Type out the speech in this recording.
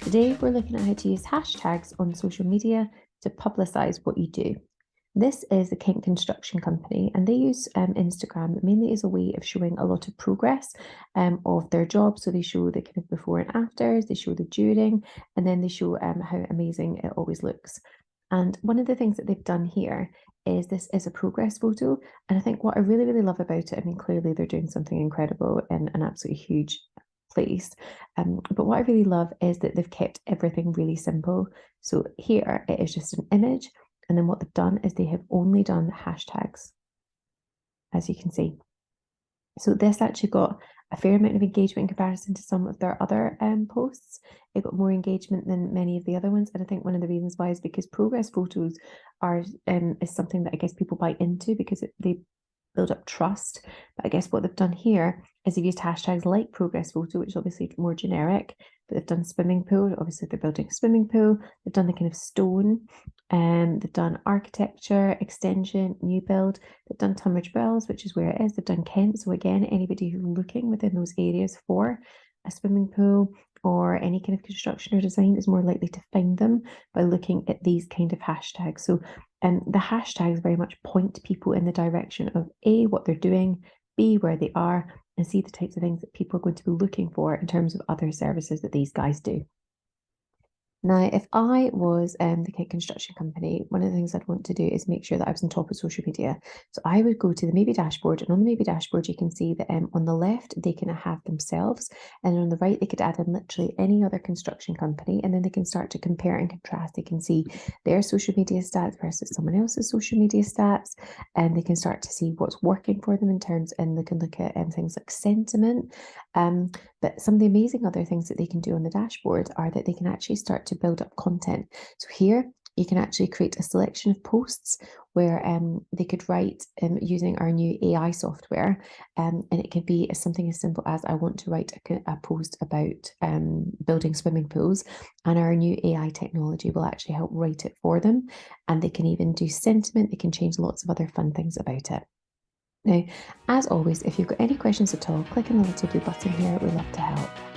Today, we're looking at how to use hashtags on social media to publicize what you do. This is a Kent construction company, and they use Instagram mainly as a way of showing a lot of progress of their job. So they show the kind of before and afters, they show the during, and then they show how amazing it always looks. And one of the things that they've done here is this is a progress photo. And I think what I really, really love about it, I mean, clearly they're doing something incredible in an absolutely huge place. But what I really love is that they've kept everything really simple. So here it is just an image. And then what they've done is they have only done hashtags, as you can see. So this actually got a fair amount of engagement in comparison to some of their other posts. It got more engagement than many of the other ones. And I think one of the reasons why is because progress photos are is something that I guess people buy into because they build up trust. But I guess what they've done here is they've used hashtags like progress photo, which is obviously more generic, but they've done swimming pool. Obviously, they're building a swimming pool. They've done the kind of stone, and they've done architecture, extension, new build. They've done Tunbridge Wells, which is where it is. They've done Kent. So again, anybody who's looking within those areas for a swimming pool or any kind of construction or design is more likely to find them by looking at these kind of hashtags. So the hashtags very much point people in the direction of A, what they're doing, B, where they are, and C, the types of things that people are going to be looking for in terms of other services that these guys do. Now, if I was the Kit Construction Company, one of the things I'd want to do is make sure that I was on top of social media. So I would go to the Maybe dashboard, and on the Maybe dashboard, you can see that on the left, they can have themselves, and on the right, they could add in literally any other construction company, and then they can start to compare and contrast. They can see their social media stats versus someone else's social media stats, and they can start to see what's working for them in terms, and they can look at things like sentiment. But some of the amazing other things that they can do on the dashboard are that they can actually start to build up content. So here you can actually create a selection of posts where they could write using our new AI software. And it could be something as simple as I want to write a post about building swimming pools, and our new AI technology will actually help write it for them. And they can even do sentiment. They can change lots of other fun things about it. Now, as always, if you've got any questions at all, click on the little blue button here. We'd love to help.